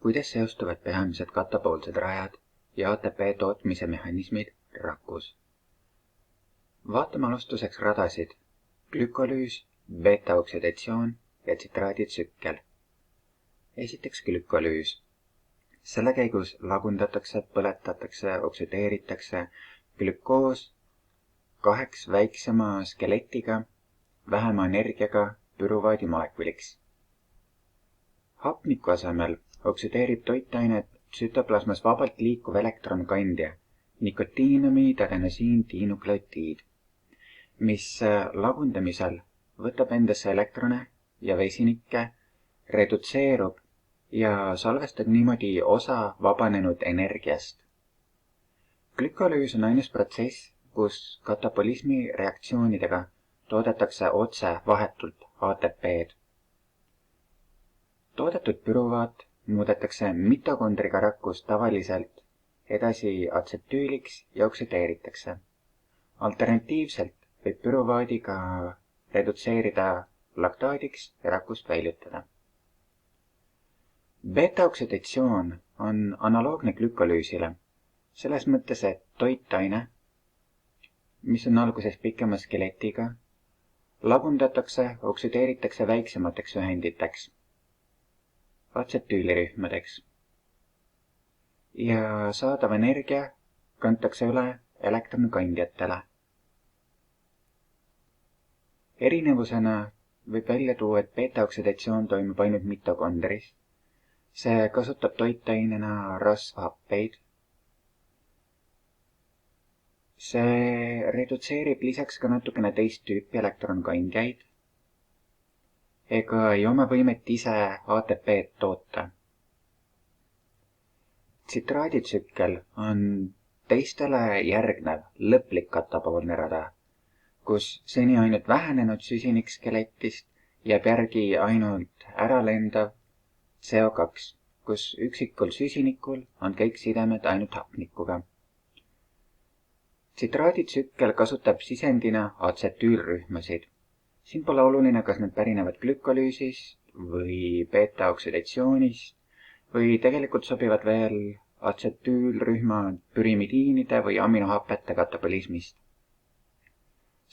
Kuidas seostuvad peamised katapoolsed rajad ja ATP tootmise mehhanismid rakus? Vaatame alustuseks radasid: glükolüüs, beeta-oksidatsioon ja tsitraaditsükkel. Esiteks glükolüüs. Selle käigus lagundatakse, põletatakse, oksüdeeritakse glükoos 2 väiksema skeletiga, vähema energiaga püruvaadimolekuliks. Hapniku asemel oksüdeerib toitainet tsütoplasmas vabalt liikuv elektronkandja nikotiinamiid-adenosiin-diinukleotiid, mis lagundamisel võtab endasse elektrone ja vesinikke, redutseerub ja salvestab niimoodi osa vabanenud energiast. Glükolüüs on ainus protsess, kus katabolismi reaktsioonidega toodetakse otse vahetult ATP-d. Toodetud püruvaat muudetakse mitokondriga rakkus tavaliselt edasi atsetüüliks ja oksüdeeritakse. Alternatiivselt võib püruvaadiga redutseerida laktaadiks ja rakkust väljutada. Beta-oksidatsioon on analoogne glükolüüsile, selles mõttes, et toitaine, mis on alguses pikema skeletiga, lagundatakse, oksüdeeritakse väiksemateks ühenditeks, atsetüülirühmadeks, ja saadav energia kantakse üle elektronkandjatele. Erinevusena võib välja tuua, et beta-oksidatsioon toimub ainult mitokondris. See kasutab toitainena rasvhappeid. See redutseerib lisaks ka natukene teist tüüpi elektronkandjaid ega ei oma võimet ise ATP-d toota. Tsitraaditsükkel on teistele järgnev lõplik katapoolne rada, kus seni ainult vähenenud süsinikskelettist jääb järgi ainult äralendav CO2, kus üksikul süsinikul on kõik sidemed ainult hapnikuga. Tsitraaditsükkel kasutab sisendina atsetüülrühmasid. Siin pole oluline, kas need pärinevad glükolüüsist või beta-oksidatsioonist või tegelikult sobivad veel atsetüülrühmad pürimidiinide või aminohapete katabolismist.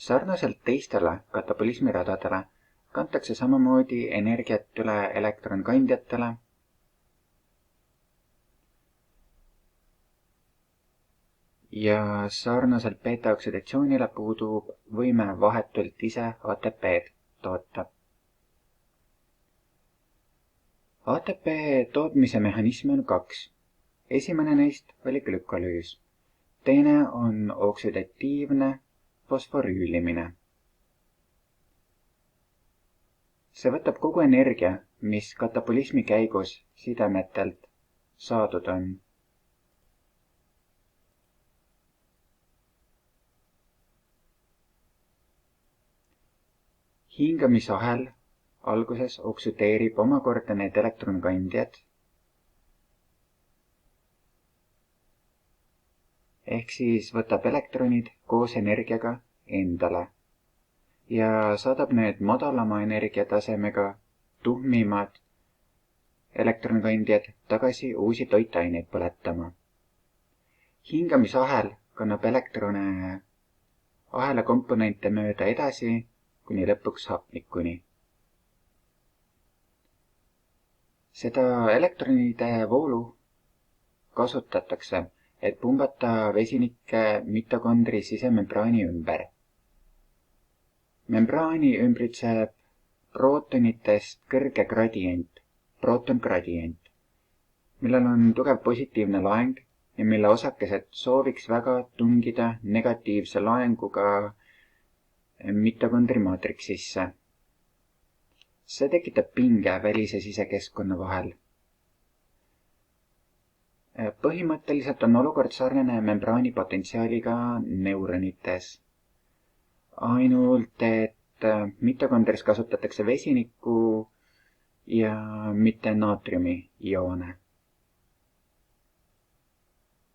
Sarnaselt teistele katabolismiradadele kantakse samamoodi energiat üle elektronkandjatele ja sarnaselt beta-oksidatsioonile puudub võime vahetult ise ATP-d toota. ATP tootmise mehhanisme on 2. Esimene neist oli glükolüüs. Teine on oksüdatiivne fosforüülimine. See võtab kogu energia, mis katabolismi käigus sidemetelt saadud on. Hingamisahel alguses oksüdeerib omakorda need elektronkandjad ehk siis võtab elektronid koos energiaga endale ja saadab need madalama energiatasemega tuhmimad elektronkandjad tagasi uusi toitaineid põletama. Hingamisahel kannab elektrone ahela komponente mööda edasi kuni lõpuks hapnikuni. Seda elektronide voolu kasutatakse, et pumbata vesinikke mitokondri sisemembraani ümber. Membraani ümbritseb prootonitest kõrge gradient, prootongradient, millel on tugev positiivne laeng ja mille osakesed sooviks väga tungida negatiivse laenguga mitokondrimaatriksisse. See tekitab pinge välis- ja sisekeskkonna vahel. Põhimõtteliselt on olukord sarnane membraani potentsiaaliga neuronites. Ainult, et mitokondris kasutatakse vesinikku ja mitte naatriumi ioone.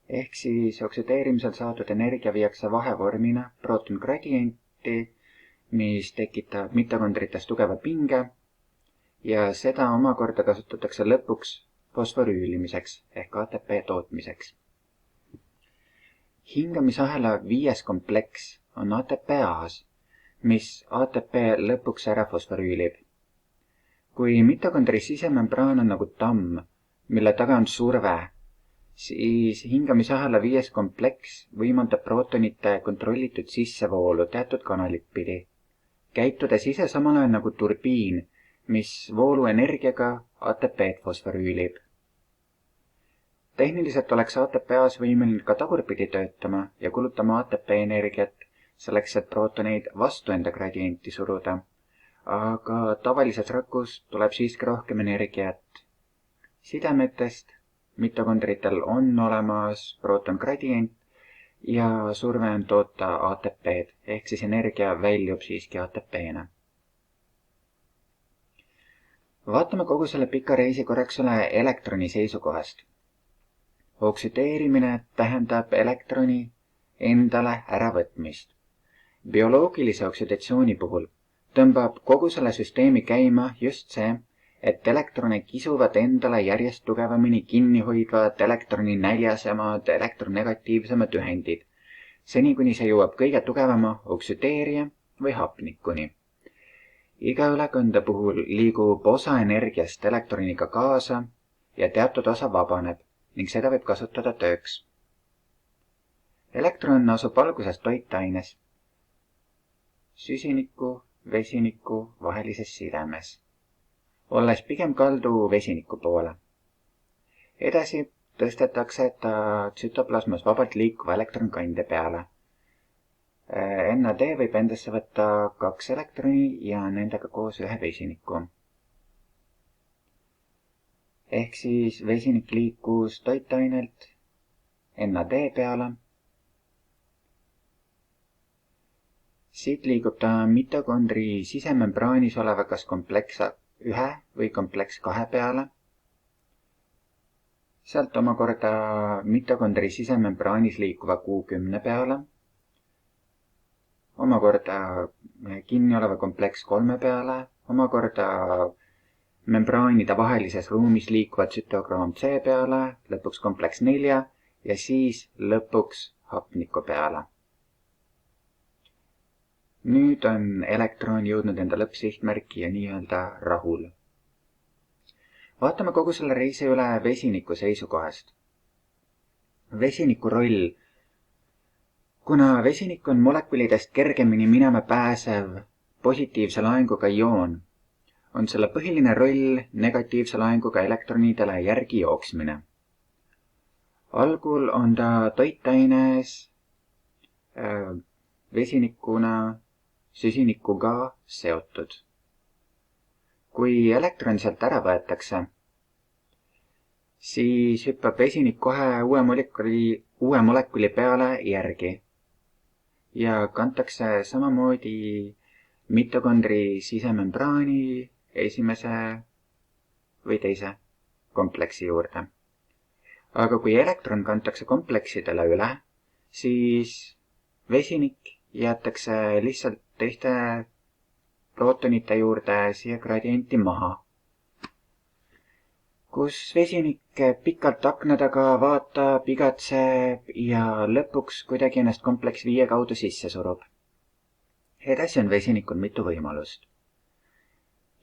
Ehk siis oksüdeerimisel saadud energia viiakse vahevormina prootongradient, mis tekitab mitokondrites tugeva pinge ja seda omakorda kasutatakse lõpuks fosforüülimiseks ehk ATP tootmiseks. Hingamisahela 5. kompleks on ATP-ahas, mis ATP lõpuks ära fosforüülib. Kui mitokondri sisemembraan on nagu tamm, mille taga on surve, siis hingamisahela 5. kompleks võimaldab prootonite kontrollitud sissevoolu teatud kanalit pidi, käitudes ise samal ajal nagu turbiin, mis vooluenergiaga ATP-d fosforüülib. Tehniliselt oleks ATP-as võimeline ka tagurpidi töötama ja kulutama ATP-energiat selleks, et prootoneid vastu enda gradienti suruda, aga tavalises rakus tuleb siiski rohkem energiat sidemetest. Mitokondritel on olemas prootongradient ja surve on toota ATP-d, ehk siis energia väljub siiski ATP-na. Vaatame kogu selle pika reisi korraks üle elektroni seisukohast. Oksüdeerimine tähendab elektroni endale äravõtmist. Bioloogilise oksüdatsiooni puhul tõmbab kogu selle süsteemi käima just see, et elektrone kisuvad endale järjest tugevamini kinni hoidvad elektroni näljasemad, elektronegatiivsemad ühendid, seni kuni see jõuab kõige tugevama oksüdeerija või hapnikuni. Iga ülekande puhul liigub osa energiast elektroniga kaasa ja teatud osa vabaneb ning seda võib kasutada tööks. Elektron asub alguses toitaines, süsiniku, vesiniku vahelises sidemes, olles pigem kaldu vesiniku poole. Edasi tõstetakse ta tsütoplasmas vabalt liikuva elektronkande peale. NAD võib endasse võtta 2 elektroni ja nendega koos 1 vesiniku. Ehk siis vesinik liikus toitainelt NAD peale. Siit liigub ta mitokondri sisemembraanis oleva kas kompleks 1 või kompleks 2 peale. Sealt omakorda mitokondri sisemembraanis liikuva Q10 peale. Omakorda kinni oleva kompleks 3 peale, omakorda membraanide vahelises ruumis liikuva tsütokraam C peale, lõpuks kompleks 4 ja siis lõpuks hapniku peale. Nüüd on elektron jõudnud enda lõppsihtmärki ja nii-öelda rahul. Vaatame kogu selle reisi üle vesiniku seisukohast. Vesiniku roll. Kuna vesinik on molekulidest kergemini minema pääsev positiivse laenguga ioon, on selle põhiline roll negatiivse laenguga elektronidele järgi jooksmine. Algul on ta toitaines vesinikuna süsinikuga seotud. Kui elektron sealt ära võetakse, siis hüppab vesinik kohe uue molekuli peale järgi ja kantakse samamoodi mitokondri sisemembraani esimese või teise kompleksi juurde. Aga kui elektron kantakse kompleksidele üle, siis vesinik jäetakse lihtsalt teiste prootonite juurde siia gradienti maha, kus vesinik pikalt akna taga vaatab, igatseb ja lõpuks kuidagi ennast kompleks 5 kaudu sisse surub. Edasi on vesinikul mitu võimalust.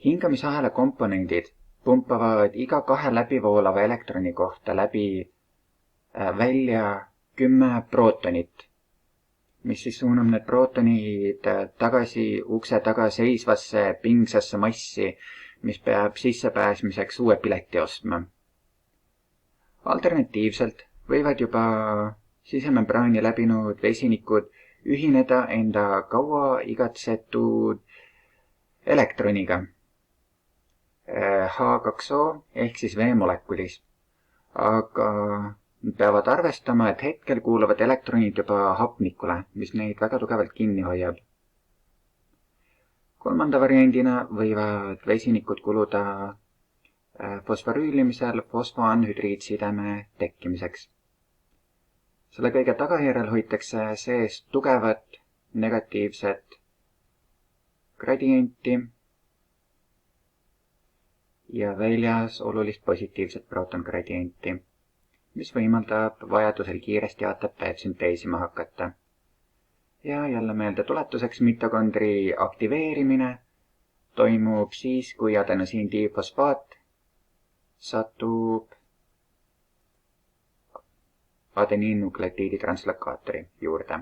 Hingamisahela komponendid pumpavad iga 2 läbivoolava elektroni kohta läbi välja 10 prootonit, mis siis suunab need prootonid tagasi ukse taga seisvasse pingsasse massi, mis peab sissepääsmiseks uue pileti ostma. Alternatiivselt võivad juba sisemembraani läbinud vesinikud ühineda enda kaua igatsetud elektroniga H2O ehk siis veemolekulis, aga peavad arvestama, et hetkel kuuluvad elektronid juba hapnikule, mis neid väga tugevalt kinni hoiab. Kolmanda variandina võivad vesinikud kuluda fosforüülimisel fosfoanhüdriidsideme tekkimiseks. Selle kõige tagajärjel hoitakse sees tugevat negatiivset gradienti ja väljas olulist positiivset prootongradienti, mis võimaldab vajadusel kiiresti ATP-d sünteesima hakata. Ja jälle meeldetuletuseks, mitokondri aktiveerimine toimub siis, kui adenosiindifosfaat satub adeniinnukleotiidi translokaatori juurde.